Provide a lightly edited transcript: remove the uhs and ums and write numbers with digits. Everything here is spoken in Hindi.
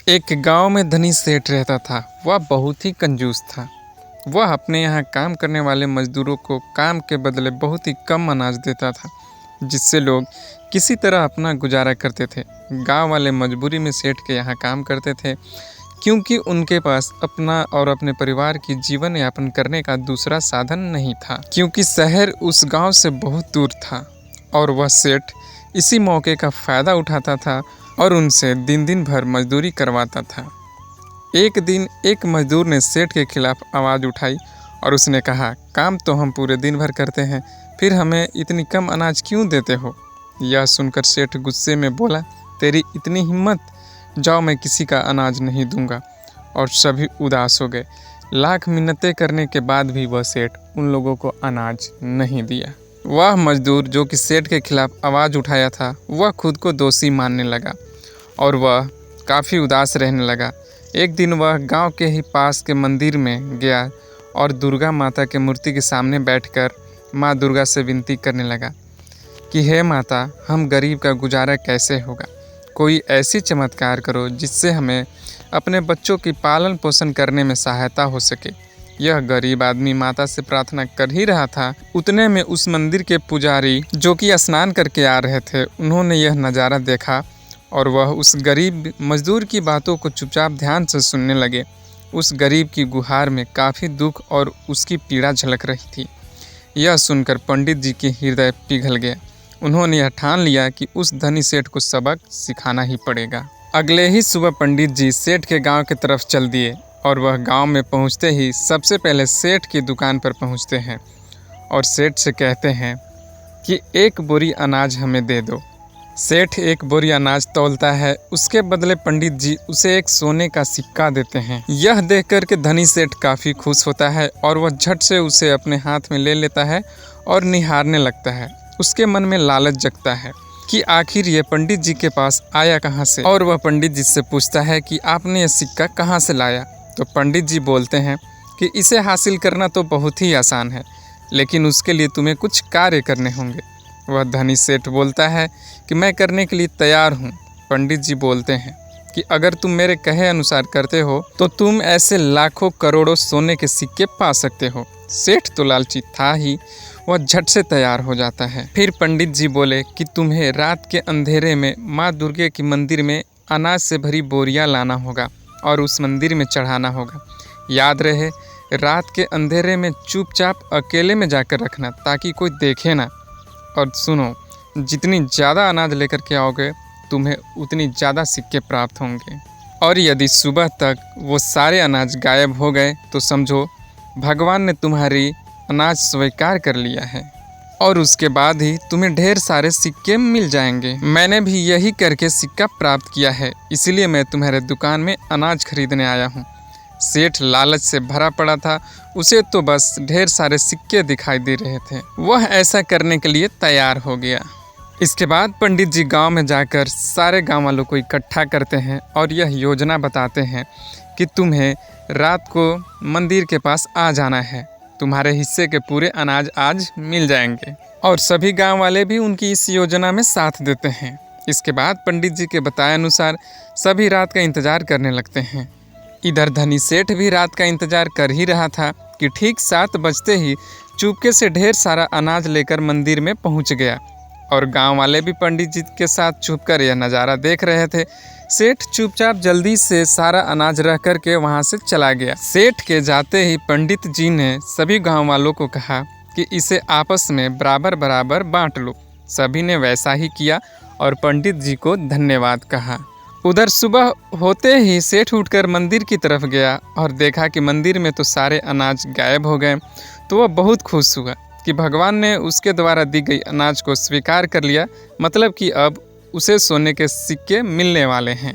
एक गांव में धनी सेठ रहता था। वह बहुत ही कंजूस था। वह अपने यहाँ काम करने वाले मजदूरों को काम के बदले बहुत ही कम अनाज देता था, जिससे लोग किसी तरह अपना गुजारा करते थे। गांव वाले मजबूरी में सेठ के यहाँ काम करते थे, क्योंकि उनके पास अपना और अपने परिवार की जीवन यापन करने का दूसरा साधन नहीं था, क्योंकि शहर उस गांव से बहुत दूर था। और वह सेठ इसी मौके का फ़ायदा उठाता था और उनसे दिन भर मजदूरी करवाता था। एक दिन एक मजदूर ने सेठ के खिलाफ आवाज़ उठाई और उसने कहा, काम तो हम पूरे दिन भर करते हैं, फिर हमें इतनी कम अनाज क्यों देते हो? यह सुनकर सेठ गुस्से में बोला, तेरी इतनी हिम्मत, जाओ, मैं किसी का अनाज नहीं दूंगा। और सभी उदास हो गए। लाख मिन्नतें करने के बाद भी वह सेठ उन लोगों को अनाज नहीं दिया। वह मजदूर जो कि सेठ के खिलाफ आवाज़ उठाया था, वह खुद को दोषी मानने लगा और वह काफ़ी उदास रहने लगा। एक दिन वह गांव के ही पास के मंदिर में गया और दुर्गा माता के मूर्ति के सामने बैठकर माँ दुर्गा से विनती करने लगा कि हे माता, हम गरीब का गुजारा कैसे होगा? कोई ऐसी चमत्कार करो जिससे हमें अपने बच्चों की पालन पोषण करने में सहायता हो सके। यह गरीब आदमी माता से प्रार्थना कर ही रहा था, उतने में उस मंदिर के पुजारी जो कि स्नान करके आ रहे थे, उन्होंने यह नज़ारा देखा और वह उस गरीब मजदूर की बातों को चुपचाप ध्यान से सुनने लगे। उस गरीब की गुहार में काफ़ी दुख और उसकी पीड़ा झलक रही थी। यह सुनकर पंडित जी के हृदय पिघल गया। उन्होंने यह ठान लिया कि उस धनी सेठ को सबक सिखाना ही पड़ेगा। अगले ही सुबह पंडित जी सेठ के गांव की तरफ चल दिए और वह गांव में पहुंचते ही सबसे पहले सेठ की दुकान पर पहुंचते हैं और सेठ से कहते हैं कि एक बोरी अनाज हमें दे दो। सेठ एक बोरी अनाज तौलता है, उसके बदले पंडित जी उसे एक सोने का सिक्का देते हैं। यह देखकर के धनी सेठ काफ़ी खुश होता है और वह झट से उसे अपने हाथ में ले लेता है और निहारने लगता है। उसके मन में लालच जगता है कि आखिर ये पंडित जी के पास आया कहाँ से, और वह पंडित जी से पूछता है कि आपने यह सिक्का कहाँ से लाया? तो पंडित जी बोलते हैं कि इसे हासिल करना तो बहुत ही आसान है, लेकिन उसके लिए तुम्हें कुछ कार्य करने होंगे। वह धनी सेठ बोलता है कि मैं करने के लिए तैयार हूँ। पंडित जी बोलते हैं कि अगर तुम मेरे कहे अनुसार करते हो तो तुम ऐसे लाखों करोड़ों सोने के सिक्के पा सकते हो। सेठ तो लालची था ही, वह झट से तैयार हो जाता है। फिर पंडित जी बोले कि तुम्हें रात के अंधेरे में माँ दुर्गे की मंदिर में अनाज से भरी बोरियां लाना होगा और उस मंदिर में चढ़ाना होगा। याद रहे, रात के अंधेरे में चुपचाप अकेले में जाकर रखना ताकि कोई देखे ना। और सुनो, जितनी ज़्यादा अनाज लेकर के आओगे तुम्हें उतनी ज़्यादा सिक्के प्राप्त होंगे। और यदि सुबह तक वो सारे अनाज गायब हो गए तो समझो भगवान ने तुम्हारी अनाज स्वीकार कर लिया है और उसके बाद ही तुम्हें ढेर सारे सिक्के मिल जाएंगे। मैंने भी यही करके सिक्का प्राप्त किया है, इसलिए मैं तुम्हारे दुकान में अनाज खरीदने आया हूँ। सेठ लालच से भरा पड़ा था, उसे तो बस ढेर सारे सिक्के दिखाई दे रहे थे। वह ऐसा करने के लिए तैयार हो गया। इसके बाद पंडित जी गांव में जाकर सारे गांव वालों को इकट्ठा करते हैं और यह योजना बताते हैं कि तुम्हें रात को मंदिर के पास आ जाना है, तुम्हारे हिस्से के पूरे अनाज आज मिल जाएंगे। और सभी गांव वाले भी उनकी इस योजना में साथ देते हैं। इसके बाद पंडित जी के बताए अनुसार सभी रात का इंतज़ार करने लगते हैं। इधर धनी सेठ भी रात का इंतजार कर ही रहा था कि ठीक 7 बजते ही चुपके से ढेर सारा अनाज लेकर मंदिर में पहुंच गया और गांव वाले भी पंडित जी के साथ छुपकर यह नज़ारा देख रहे थे। सेठ चुपचाप जल्दी से सारा अनाज रख कर के वहां से चला गया। सेठ के जाते ही पंडित जी ने सभी गांव वालों को कहा कि इसे आपस में बराबर बराबर बांट लो। सभी ने वैसा ही किया और पंडित जी को धन्यवाद कहा। उधर सुबह होते ही सेठ उठकर मंदिर की तरफ गया और देखा कि मंदिर में तो सारे अनाज गायब हो गए। तो वह बहुत खुश हुआ कि भगवान ने उसके द्वारा दी गई अनाज को स्वीकार कर लिया, मतलब कि अब उसे सोने के सिक्के मिलने वाले हैं।